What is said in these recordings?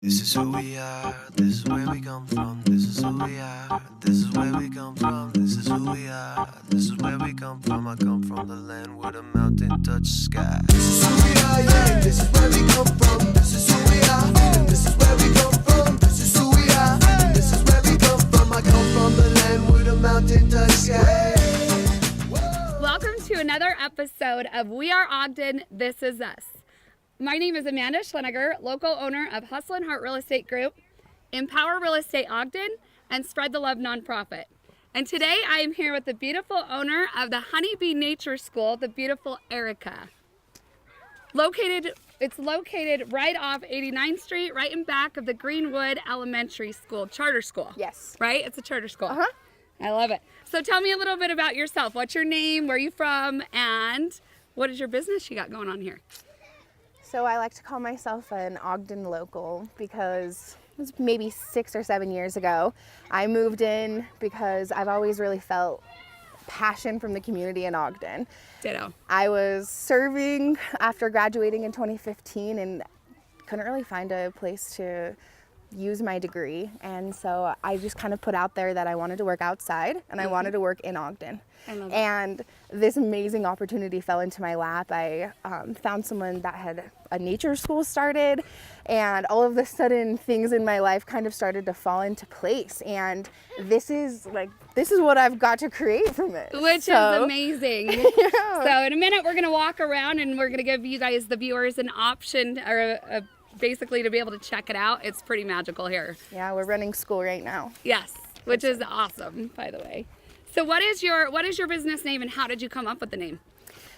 This is who we are, this is where we come from, this is who we are, this is where we come from, this is who we are, this is where we come from. I come from the land where the mountain touch the sky. This is who we are, yeah, this is where we come from, this is who we are, and this is where we come from, this is who we are, and this is where we come from. I come from the land where the mountain touch the sky. Welcome to another episode of We Are Ogden, This Is Us. My name is Amanda Schleniger, local owner of Hustle and Heart Real Estate Group, Empower Real Estate Ogden, and Spread the Love nonprofit. And today I am here with the beautiful owner of the Honeybee Nature School, the beautiful Erika. It's located right off 89th Street, right in back of the Greenwood Elementary School, charter school. Yes. Right? It's a charter school. Uh-huh. I love it. So tell me a little bit about yourself. What's your name? Where are you from? And what is your business you got going on here? So I like to call myself an Ogden local because it was maybe 6 or 7 years ago. I moved in because I've always really felt passion from the community in Ogden. Ditto. I was serving after graduating in 2015 and couldn't really find a place to use my degree, and so I just kind of put out there that I wanted to work outside and I wanted to work in Ogden. I love it. And this amazing opportunity fell into my lap. I found someone that had a nature school started, and all of a sudden things in my life kind of started to fall into place, and this is what I've got to create from it, Which is amazing. Yeah. So in a minute we're going to walk around and we're going to give you guys, the viewers, an option or basically to be able to check it out. It's pretty magical here. Yeah, we're running school right now. Yes, which is awesome, by the way. So what is your business name and how did you come up with the name?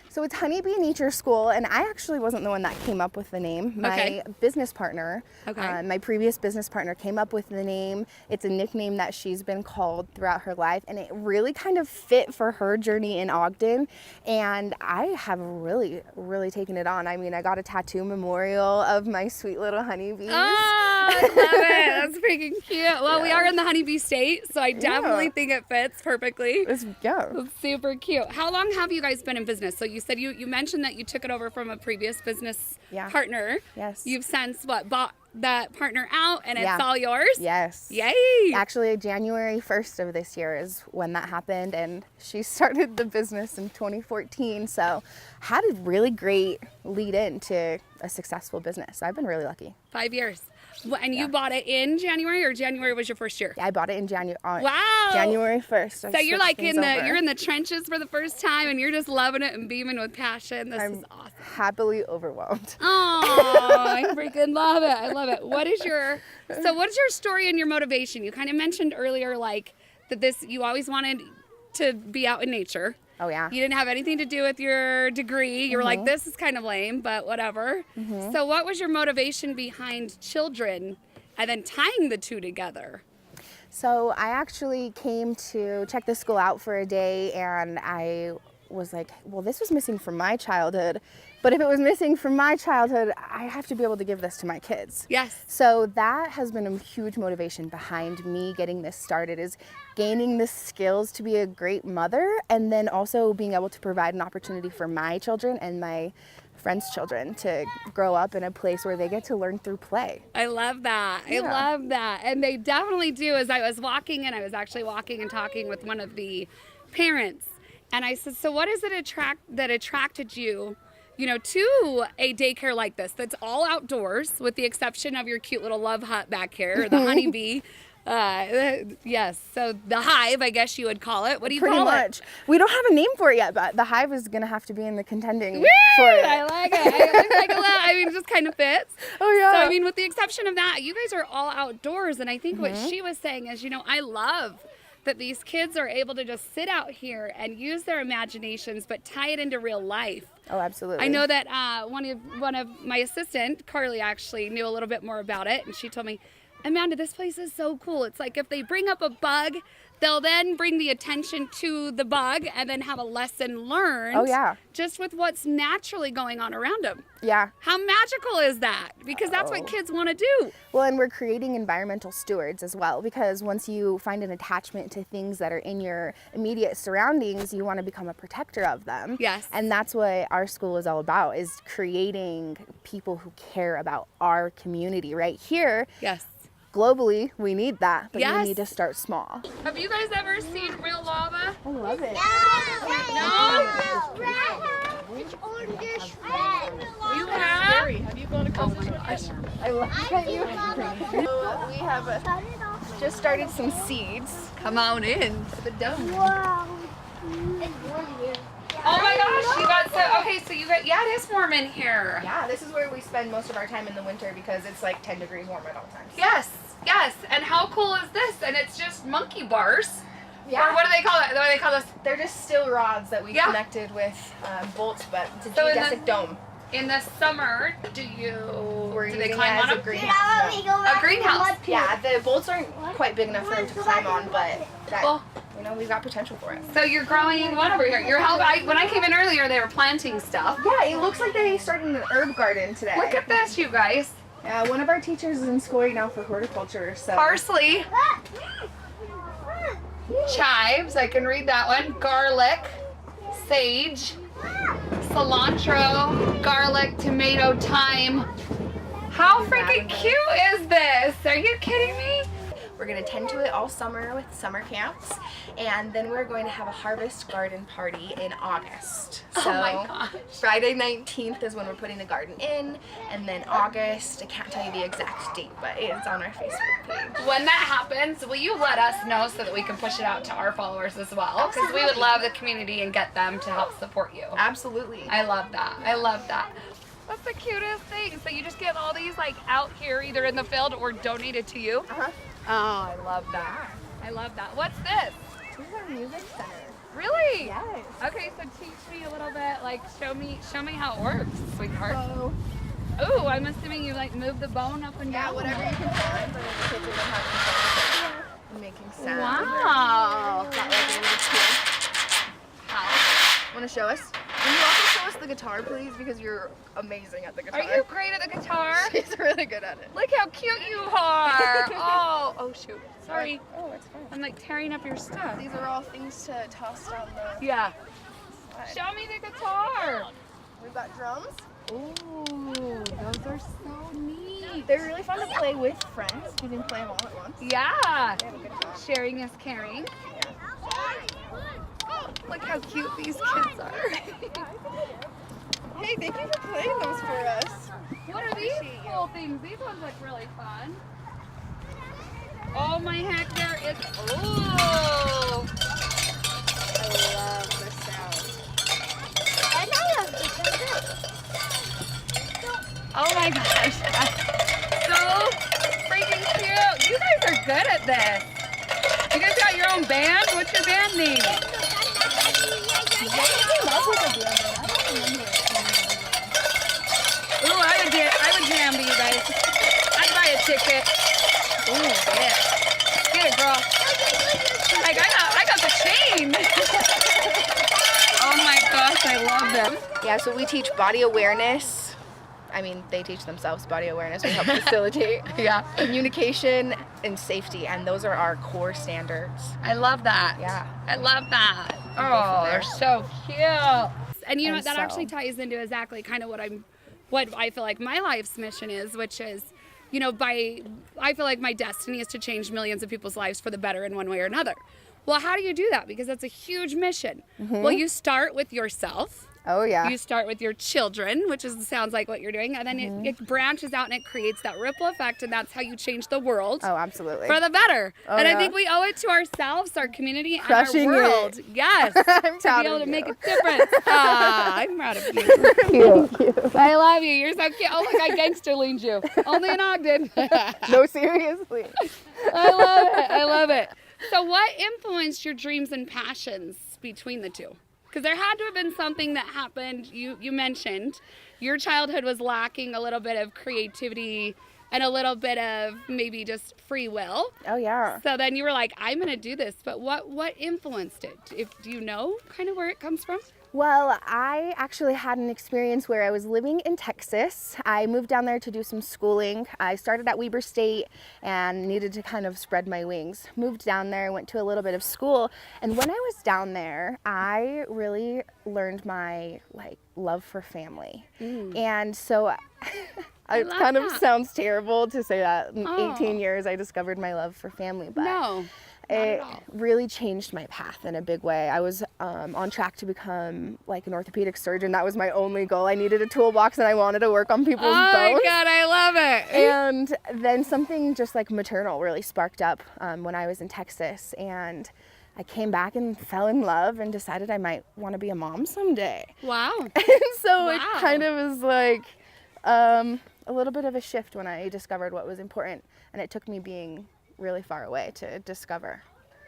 So it's Honeybee Nature School, and I actually wasn't the one that came up with the name. My business partner, my previous business partner, came up with the name. It's a nickname that she's been called throughout her life, and it really kind of fit for her journey in Ogden, and I have really, really taken it on. I mean, I got a tattoo memorial of my sweet little honeybees. Oh, I love it. That's freaking cute. Well, we are in the Honeybee State, so I definitely think it fits perfectly. It's super cute. How long have you guys been in business? So you said you mentioned that you took it over from a previous business partner. Yes. You've since bought that partner out and it's all yours? Yes. Yay. Actually, January 1st of this year is when that happened, and she started the business in 2014, so had a really great lead into a successful business. I've been really lucky. 5 years. And you bought it in January, or January was your first year? Yeah, I bought it in January. Wow. January 1st. So you're like you're in the trenches for the first time and you're just loving it and beaming with passion. This is awesome. Happily overwhelmed. Oh, I freaking love it. I love it. What's your story and your motivation? You kind of mentioned earlier that you always wanted to be out in nature. Oh, yeah. You didn't have anything to do with your degree. You were like, this is kind of lame, but whatever. So what was your motivation behind children and then tying the two together? So I actually came to check this school out for a day, and I was like, well, this was missing from my childhood. But if it was missing from my childhood, I have to be able to give this to my kids. Yes. So that has been a huge motivation behind me getting this started, is gaining the skills to be a great mother, and then also being able to provide an opportunity for my children and my friends' children to grow up in a place where they get to learn through play. I love that. Yeah. I love that. And they definitely do. As I was walking, and I was actually walking and talking with one of the parents, and I said, so what is it that attracted you to a daycare like this that's all outdoors, with the exception of your cute little love hut back here, or the Honeybee? Yes, so the hive, I guess you would call it. What do you call it? Pretty much. We don't have a name for it yet, but the hive is going to have to be in the contending for it. I like it. It just kind of fits. Oh, yeah. So, I mean, with the exception of that, you guys are all outdoors, and I think what she was saying is, I love that these kids are able to just sit out here and use their imaginations, but tie it into real life. Oh, absolutely. I know that one of my assistant, Carly, actually knew a little bit more about it, and she told me, Amanda, this place is so cool. It's like if they bring up a bug they'll then bring the attention to the bug and then have a lesson learned. Oh, yeah. Just with what's naturally going on around them. Yeah. How magical is that? Because that's what kids want to do. Well, and we're creating environmental stewards as well, because once you find an attachment to things that are in your immediate surroundings, you want to become a protector of them. Yes. And that's what our school is all about, is creating people who care about our community right here. Yes. Globally, we need that, but Yes. we need to start small. Have you guys ever seen real lava? I love it. No? It's orange red. You have? Have you gone to college? I love that you We have just started some seeds. Come on in to the dome. Wow. It's warm here. Oh my gosh, you got so, okay, so you got, yeah, it is warm in here. Yeah, this is where we spend most of our time in the winter because it's like 10 degrees warm at all times. Yes, yes. And how cool is this? And it's just monkey bars. Yeah. Or what do they call it? What do they call this? They're just steel rods that we Yeah. connected with bolts, but it's a So in the- geodesic dome. In the summer, do We're they using climb it on as a them? greenhouse. We No. go back to the greenhouse. mud pit. Yeah, the bolts aren't quite big enough for them to climb on, but that, Well, we've got potential for it. so you're growing what over here? You're when I came in earlier, they were planting stuff. Yeah, it looks like they started an herb garden today. Look at this, you guys. Yeah, one of our teachers is in school right now for horticulture, so. Parsley, chives, I can read that one. Garlic, sage, cilantro, garlic, tomato, thyme. How freaking cute is this? Are you kidding me? We're going to tend to it all summer with summer camps, and then we're going to have a harvest garden party in August. So Oh my gosh. Friday 19th is when we're putting the garden in, and then August, I can't tell you the exact date, but it's on our Facebook page. When that happens, will you let us know so that we can push it out to our followers as well? Because we would love the community and get them to help support you. Absolutely. I love that. I love that. That's the cutest thing. So you just get all these like out here either in the field or donated to you? Uh-huh. Oh, I love that. I love that. What's this? This is our music center. Really? Yes. Okay, so teach me a little bit, like show me how it works, sweetheart. So, Ooh, I'm assuming you like move the bone up and yeah, down. whatever you can find, but in the kitchen and having fun with it. And making sound. Wow. Got like a little tool. How? Want to show us? Can you also show us the guitar, please? Because you're amazing at the guitar. Are you great at the guitar? She's really good at it. Look how cute you are. Oh shoot. Sorry. Oh, it's fine. I'm like tearing up your stuff. These are all things to toss down the Yeah. slide. Show me the guitar. We've got drums. Ooh, those are so neat. They're really fun to play with friends. You can play them all at once. Yeah. They have a good time. Sharing is caring. Look how cute these kids are. Hey, thank you for playing those for us. What are these cool things? These ones look really fun. Oh my heck, there is. Ooh. I love the sound. Oh my gosh. So freaking cute. You guys are good at this. You guys got your own band? What's your band name? Ooh, I would jam to you guys. I'd buy a ticket. Ooh, yeah. Get it, girl. Like, I got the chain. Oh my gosh, I love them. Yeah, so we teach body awareness. I mean, they teach themselves body awareness. We help facilitate. Yeah. Communication and safety, and those are our core standards. I love that. Yeah. I love that. from Oh, there. they're so cute. And you know And that so- actually ties into exactly kind of what I feel like my life's mission is, which is, you know, I feel like my destiny is to change millions of people's lives for the better in one way or another. Well, how do you do that? Because that's a huge mission. Well, you start with yourself. Oh, yeah. You start with your children, which sounds like what you're doing, and then it branches out and it creates that ripple effect, and that's how you change the world Oh, absolutely. for the better. Oh, and I yeah. think we owe it to ourselves, our community, Crushing and our world. it. Yes. I'm To proud be able of to you. make a difference. I'm proud of you. I love you. You're so cute. Oh, look, I gangster leaned you. Only in Ogden. No, seriously. I love it. I love it. So what influenced your dreams and passions between the two? Because there had to have been something that happened. You mentioned your childhood was lacking a little bit of creativity and a little bit of maybe just free will. Oh, yeah. So then you were like, I'm going to do this. But what influenced it? Do you know kind of where it comes from? Well, I actually had an experience where I was living in Texas. I moved down there to do some schooling. I started at Weber State and needed to kind of spread my wings. Moved down there, went to a little bit of school. And when I was down there, I really learned my love for family. And so it kind of sounds terrible to say that in 18 years I discovered my love for family, but No. it really changed my path in a big way. I was on track to become like an orthopedic surgeon. That was my only goal. I needed a toolbox and I wanted to work on people's bones. Oh my God, I love it. And then something just like maternal really sparked up when I was in Texas. And I came back and fell in love and decided I might want to be a mom someday. Wow. And so it kind of was like a little bit of a shift when I discovered what was important. And it took me being really far away to discover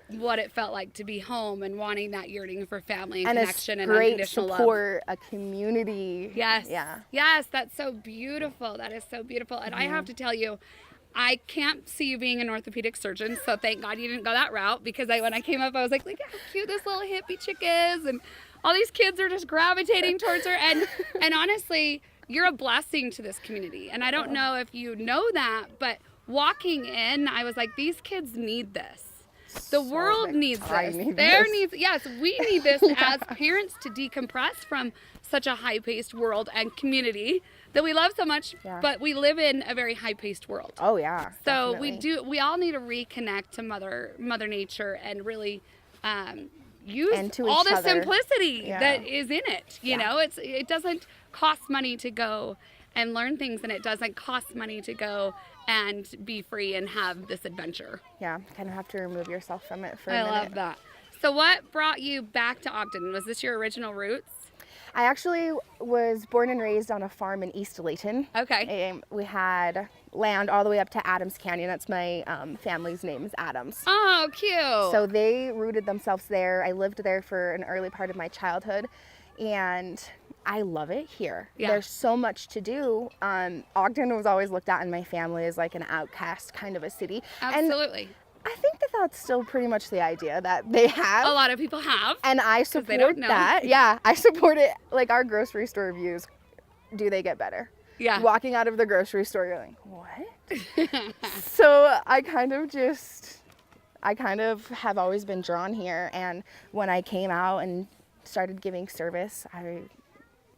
what it felt like to be home and wanting that yearning for family and and connection and great unconditional support, a community. Yes. Yeah. Yes, that's so beautiful. That is so beautiful. And I have to tell you, I can't see you being an orthopedic surgeon, so thank God you didn't go that route, because when I came up, I was like, look how cute this little hippie chick is, and all these kids are just gravitating towards her. And honestly, you're a blessing to this community. And I don't know if you know that, but walking in, I was like, these kids need this. The world needs this. Yes, we need this as parents to decompress from such a high-paced world and community that we love so much, but we live in a very high-paced world. Oh yeah. So definitely. we all need to reconnect to Mother Nature and really use all the simplicity that is in it. You know, it doesn't cost money to go and learn things, and it doesn't cost money to go and be free and have this adventure. Yeah, kind of have to remove yourself from it for a minute. I love that. So what brought you back to Ogden? Was this your original roots? I actually was born and raised on a farm in East Layton. Okay. We had land all the way up to Adams Canyon. That's my family's name is Adams. Oh, cute. So they rooted themselves there. I lived there for an early part of my childhood, and I love it here. Yeah. There's so much to do. Ogden was always looked at in my family as like an outcast kind of a city. Absolutely. And I think that that's still pretty much the idea that they have. A lot of people have. And I support that. Yeah, I support it. Like our grocery store reviews, do they get better? Yeah. Walking out of the grocery store, you're like, what? So I kind of have always been drawn here. And when I came out and started giving service, I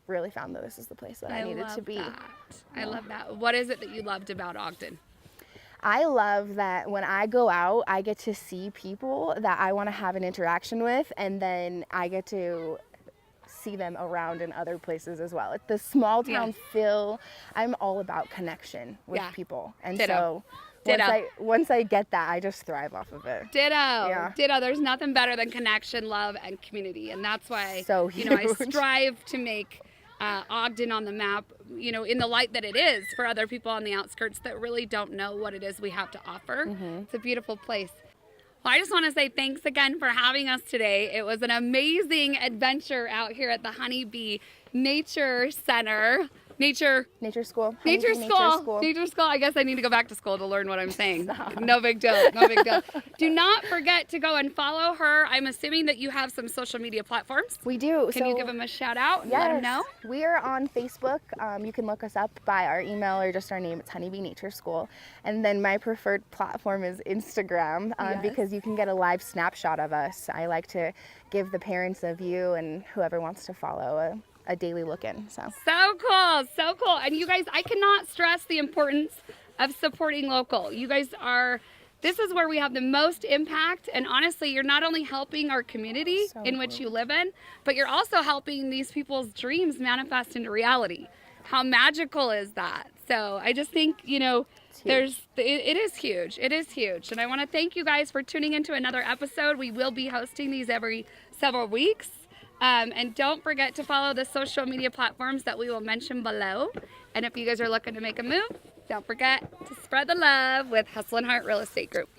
really found that this is the place that I needed to be. I love that. What is it that you loved about Ogden? I love that when I go out, I get to see people that I want to have an interaction with, and then I get to see them around in other places as well. The small town feel, I'm all about connection with people. And so once I get that, I just thrive off of it. Ditto. Yeah. Ditto. There's nothing better than connection, love, and community. And that's why I strive to make Ogden on the map, in the light that it is for other people on the outskirts that really don't know what it is we have to offer. It's a beautiful place. Well, I just want to say thanks again for having us today. It was an amazing adventure out here at the Honeybee Nature Center. Nature School. I guess I need to go back to school to learn what I'm saying. No big deal. Do not forget to go and follow her. I'm assuming that you have some social media platforms. We do. Can you give them a shout out and let them know? We are on Facebook. You can look us up by our email or just our name. It's Honeybee Nature School. And then my preferred platform is Instagram because you can get a live snapshot of us. I like to give the parents a view and whoever wants to follow a daily look in. So cool. And you guys, I cannot stress the importance of supporting local. You guys this is where we have the most impact, and honestly, you're not only helping our community in which you live in, but you're also helping these people's dreams manifest into reality. How magical is that? So I just think, it is huge. It is huge. And I want to thank you guys for tuning into another episode. We will be hosting these every several weeks. And don't forget to follow the social media platforms that we will mention below. And if you guys are looking to make a move, don't forget to spread the love with Hustle and Heart Real Estate Group.